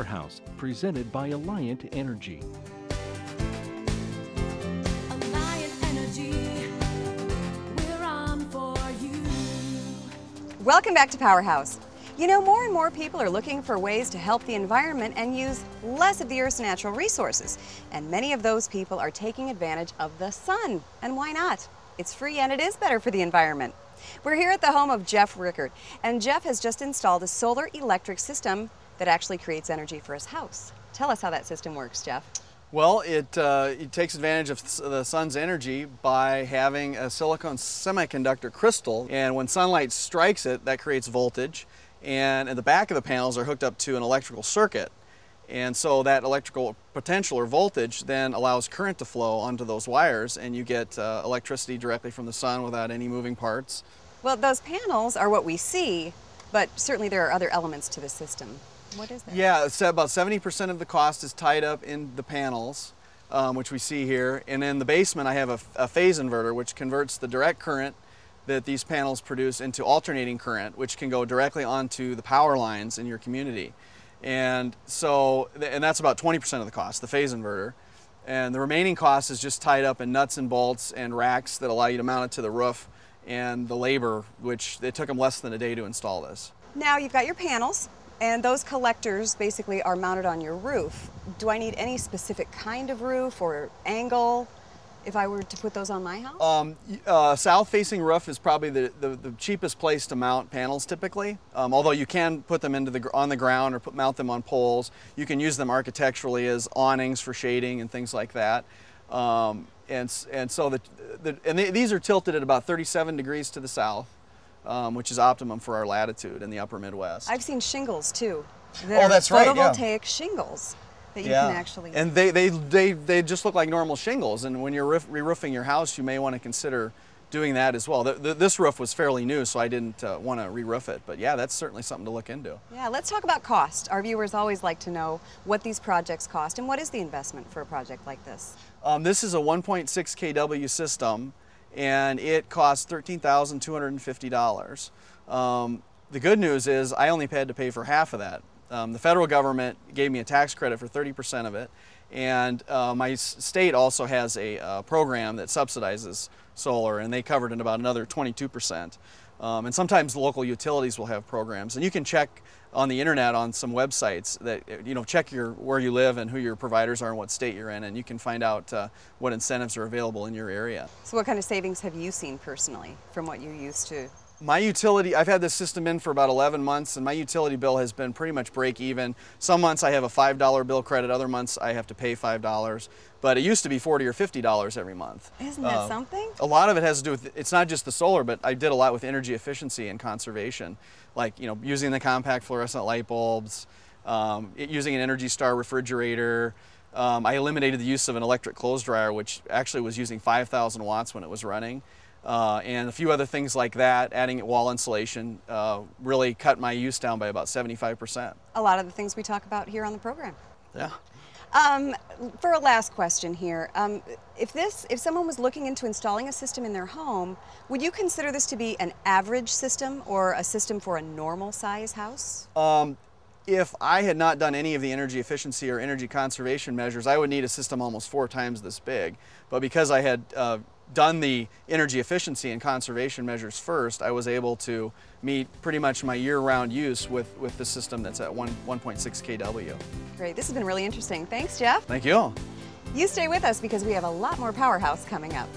Powerhouse, presented by Alliant Energy. Alliant Energy, we're on for you. Welcome back to Powerhouse. You know, more and more people are looking for ways to help the environment and use less of the Earth's natural resources. And many of those people are taking advantage of the sun. And why not? It's free and it is better for the environment. We're here at the home of Jeff Rickert, and Jeff has just installed a solar electric system that actually creates energy for his house. Tell us how that system works, Jeff. Well, it takes advantage of the sun's energy by having a silicon semiconductor crystal, and when sunlight strikes it, that creates voltage, and at the back of the panels are hooked up to an electrical circuit. And so that electrical potential or voltage then allows current to flow onto those wires, and you get electricity directly from the sun without any moving parts. Well, those panels are what we see, but certainly there are other elements to the system. What is that? Yeah, so about 70% of the cost is tied up in the panels, which we see here. And in the basement, I have a phase inverter, which converts the direct current that these panels produce into alternating current, which can go directly onto the power lines in your community. And so, and that's about 20% of the cost, the phase inverter. And the remaining cost is just tied up in nuts and bolts and racks that allow you to mount it to the roof, and the labor, which it took them less than a day to install this. Now you've got your panels, and those collectors basically are mounted on your roof. Do I need any specific kind of roof or angle if I were to put those on my house? South-facing roof is probably the cheapest place to mount panels typically. Although you can put them on the ground or mount them on poles. You can use them architecturally as awnings for shading and things like that. These are tilted at about 37 degrees to the south, which is optimum for our latitude in the upper Midwest. I've seen shingles too. Oh, that's right, yeah. Photovoltaic shingles that you can actually... And they just look like normal shingles, and when you're re-roofing your house, you may want to consider doing that as well. This roof was fairly new, so I didn't want to re-roof it, but yeah, that's certainly something to look into. Yeah, let's talk about cost. Our viewers always like to know what these projects cost, and what is the investment for a project like this? This is a 1.6 kW system, and it costs $13,250. The good news is I only had to pay for half of that. The federal government gave me a tax credit for 30% of it, and my state also has a program that subsidizes solar, and they covered in about another 22%. And sometimes the local utilities will have programs, and you can check on the internet on some websites that, check where you live and who your providers are and what state you're in, and you can find out what incentives are available in your area. So what kind of savings have you seen personally from what you used to? My utility, I've had this system in for about 11 months, and my utility bill has been pretty much break even. Some months I have a $5 bill credit, other months I have to pay $5, but it used to be $40 or $50 every month. Isn't that something? A lot of it has to do with, it's not just the solar, but I did a lot with energy efficiency and conservation, like using the compact fluorescent light bulbs, using an Energy Star refrigerator. I eliminated the use of an electric clothes dryer, which actually was using 5,000 watts when it was running. And a few other things like that, adding wall insulation, really cut my use down by about 75%. A lot of the things we talk about here on the program. Yeah. For a last question here, if someone was looking into installing a system in their home, would you consider this to be an average system or a system for a normal size house? If I had not done any of the energy efficiency or energy conservation measures, I would need a system almost 4 times this big. But because I had done the energy efficiency and conservation measures first, I was able to meet pretty much my year-round use with the system that's at 1.6 kW. Great, this has been really interesting. Thanks, Jeff. Thank you. You stay with us because we have a lot more Powerhouse coming up.